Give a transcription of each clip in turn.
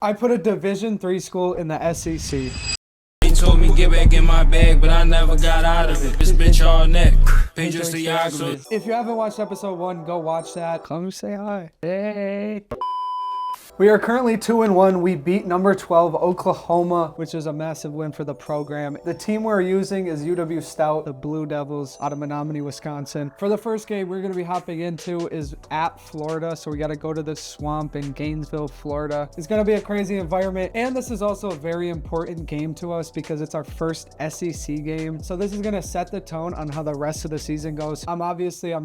I put a Division III school in the SEC. He told me get back in my bag, but I never got out of it. This bitch all neck. Pay just the Yakuza. If you haven't watched episode 1, go watch that. Come say hi. Hey. We are currently 2-1. We beat number 12 Oklahoma, which is a massive win for the program. The team we're using is UW-Stout, the Blue Devils out of Menominee, Wisconsin. For the first game we're going to be hopping into is at Florida, so we got to go to the swamp in Gainesville, Florida. It's going to be a crazy environment, and this is also a very important game to us because it's our first SEC game. So this is going to set the tone on how the rest of the season goes. I'm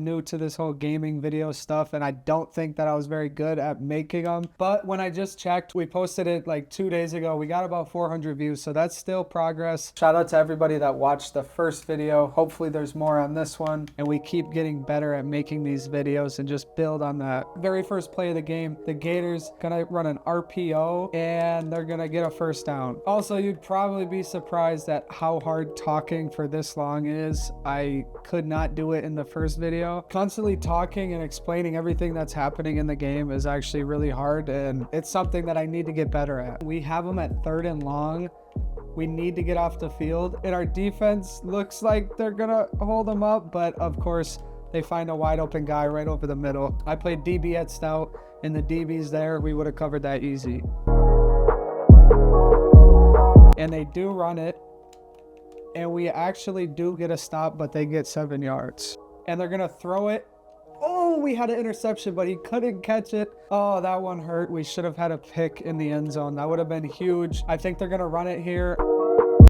new to this whole gaming video stuff, and I don't think that I was very good at making them, but when I just checked, we posted it like 2 days ago. We got about 400 views, so that's still progress. Shout out to everybody that watched the first video. Hopefully there's more on this one, and we keep getting better at making these videos and just build on that. Very first play of the game, the Gators gonna run an RPO, and they're gonna get a first down. Also, you'd probably be surprised at how hard talking for this long is. I could not do it in the first video. Constantly talking and explaining everything that's happening in the game is actually really hard, and it's something that I need to get better at. We have them at 3rd and long. We need to get off the field, and our defense looks like they're gonna hold them up, but of course they find a wide open guy right over the middle. I played DB at Stout, and the DB's there. We would have covered that easy. And they do run it, and we actually do get a stop, but they get 7 yards. And they're gonna throw it. Oh, we had an interception, but he couldn't catch it. Oh, that one hurt. We should have had a pick in the end zone. That would have been huge. I think they're gonna run it here,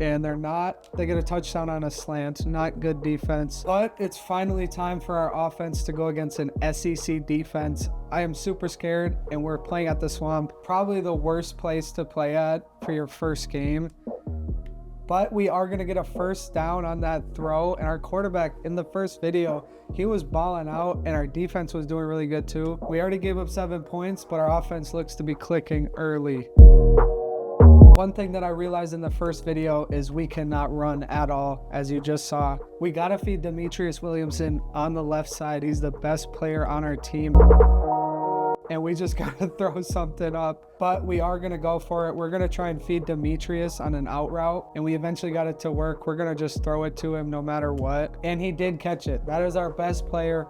and they're not. They get a touchdown on a slant. Not good defense, but it's finally time for our offense to go against an SEC defense. I am super scared, and we're playing at the Swamp. Probably the worst place to play at for your first game. But we are going to get a first down on that throw, and our quarterback in the first video, he was balling out, and our defense was doing really good too. We already gave up 7 points, but our offense looks to be clicking early. One thing that I realized in the first video is we cannot run at all, as you just saw. We got to feed Demetrius Williamson on the left side. He's the best player on our team, and we just got to throw something up, but we are going to go for it. We're going to try and feed Demetrius on an out route, and we eventually got it to work. We're going to just throw it to him no matter what, and he did catch it. That is our best player.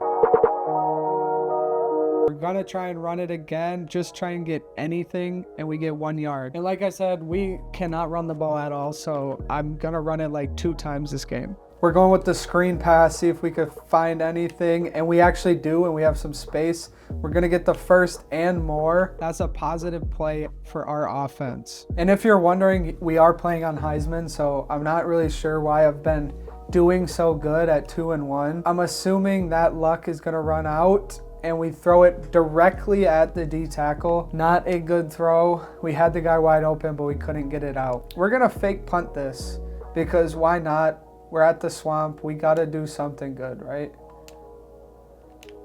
We're going to try and run it again, just try and get anything, and we get 1 yard. And like I said, we cannot run the ball at all, so I'm going to run it like 2 times this game. We're going with the screen pass, see if we could find anything, and we actually do, and we have some space. We're going to get the first and more. That's a positive play for our offense. And if you're wondering, we are playing on Heisman, so I'm not really sure why I've been doing so good at 2-1. I'm assuming that luck is going to run out, and we throw it directly at the D tackle. Not a good throw. We had the guy wide open, but we couldn't get it out. We're going to fake punt this, because why not? We're at the Swamp. We got to do something good, right?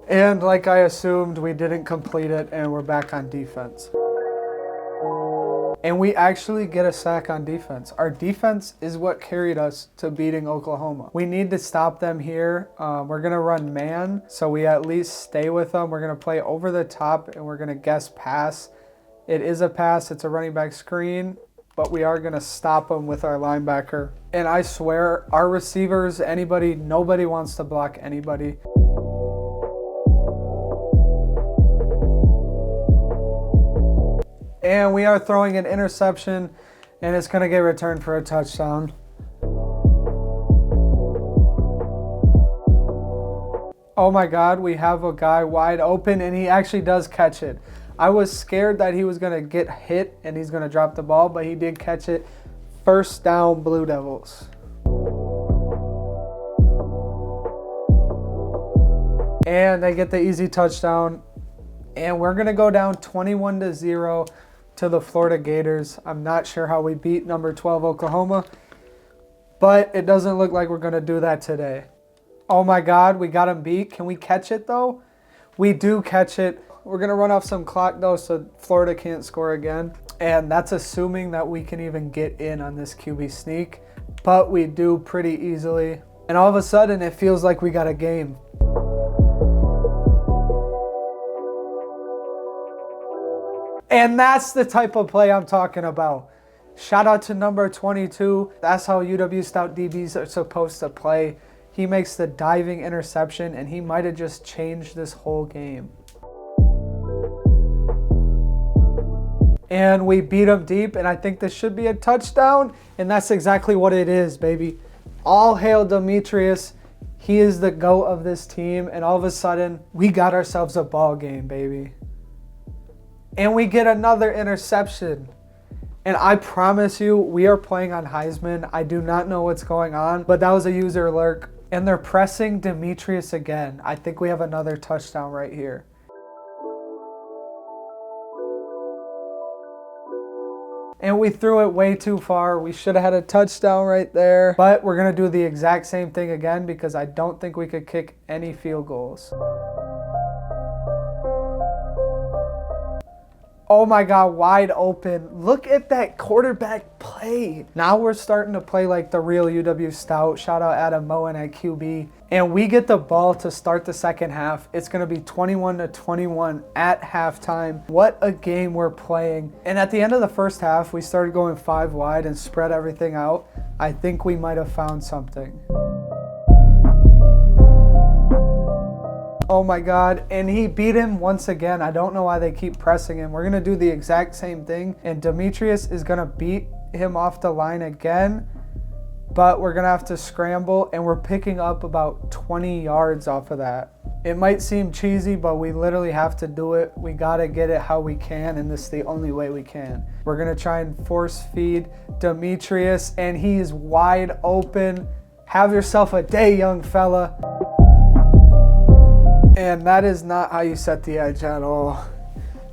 And like I assumed, we didn't complete it, and we're back on defense. And we actually get a sack on defense. Our defense is what carried us to beating Oklahoma. We need to stop them here. We're going to run man, so we at least stay with them. We're going to play over the top, and we're going to guess pass. It is a pass. It's a running back screen, but we are going to stop them with our linebacker. And I swear, our receivers, nobody wants to block anybody. And we are throwing an interception, and it's going to get returned for a touchdown. Oh my God, we have a guy wide open, and he actually does catch it. I was scared that he was going to get hit and he's going to drop the ball, but he did catch it. First down, Blue Devils. And they get the easy touchdown. And we're going to go down 21-0 to the Florida Gators. I'm not sure how we beat number 12 Oklahoma, but it doesn't look like we're going to do that today. Oh my God, we got him beat. Can we catch it though? We do catch it. We're going to run off some clock though, so Florida can't score again. And that's assuming that we can even get in on this QB sneak, but we do pretty easily. And all of a sudden, it feels like we got a game. And that's the type of play I'm talking about. Shout out to number 22. That's how UW-Stout DBs are supposed to play. He makes the diving interception, and he might have just changed this whole game. And we beat him deep, and I think this should be a touchdown, and that's exactly what it is, baby. All hail Demetrius. He is the GOAT of this team, and all of a sudden, we got ourselves a ball game, baby. And we get another interception. And I promise you, we are playing on Heisman. I do not know what's going on, but that was a user lurk. And they're pressing Demetrius again. I think we have another touchdown right here. And we threw it way too far. We should have had a touchdown right there. But we're going to do the exact same thing again because I don't think we could kick any field goals. Oh my God, wide open. Look at that quarterback play. Now we're starting to play like the real UW-Stout. Shout out Adam Moen at QB. And we get the ball to start the second half. It's going to be 21-21 at halftime. What a game we're playing. And at the end of the first half, we started going 5 wide and spread everything out. I think we might have found something. Oh my God, and he beat him once again. I don't know why they keep pressing him. We're gonna do the exact same thing, and Demetrius is gonna beat him off the line again, but we're gonna have to scramble, and we're picking up about 20 yards off of that. It might seem cheesy, but we literally have to do it. We gotta get it how we can, and this is the only way we can. We're gonna try and force feed Demetrius, and he's wide open. Have yourself a day, young fella. And that is not how you set the edge at all.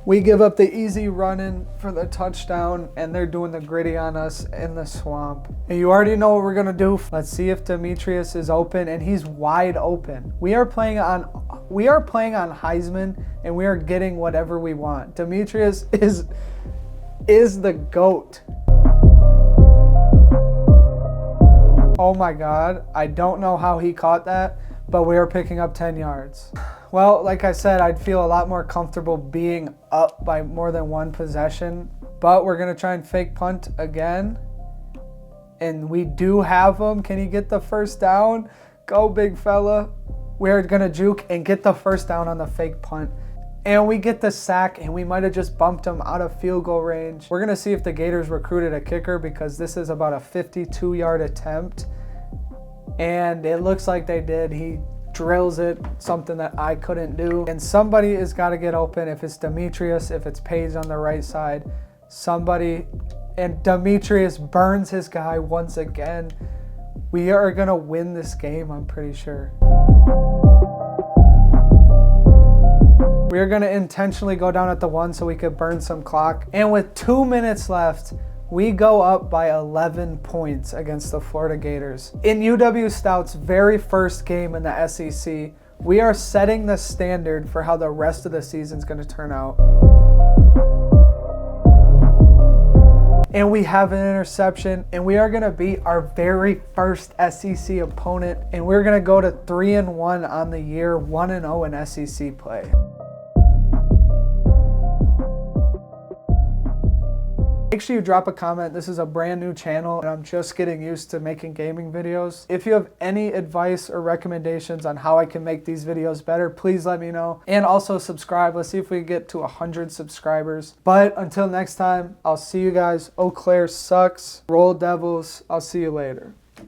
We give up the easy running for the touchdown, and they're doing the gritty on us in the swamp. And you already know what we're gonna do. Let's see if Demetrius is open, and he's wide open. We are playing on Heisman, and we are getting whatever we want. Demetrius is the GOAT. Oh my God, I don't know how he caught that, but we are picking up 10 yards. Well, like I said, I'd feel a lot more comfortable being up by more than one possession, but we're going to try and fake punt again. And we do have him. Can he get the first down? Go, big fella. We're going to juke and get the first down on the fake punt. And we get the sack, and we might have just bumped him out of field goal range. We're going to see if the Gators recruited a kicker because this is about a 52-yard attempt. And it looks like they did. He drills it, something that I couldn't do. And somebody has got to get open. If it's Demetrius, if it's Paige on the right side, somebody. And Demetrius burns his guy once again. We are going to win this game, I'm pretty sure. We are going to intentionally go down at the 1 so we could burn some clock. And with 2 minutes left, we go up by 11 points against the Florida Gators. In UW-Stout's very first game in the SEC, we are setting the standard for how the rest of the season is going to turn out. And we have an interception, and we are going to beat our very first SEC opponent, and we're going to go to 3-1 on the year, 1-0 in SEC play. Make sure you drop a comment. This is a brand new channel and I'm just getting used to making gaming videos. If you have any advice or recommendations on how I can make these videos better, please let me know. And also subscribe. Let's see if we can get to 100 subscribers. But until next time, I'll see you guys. Eau Claire sucks. Roll Devils. I'll see you later.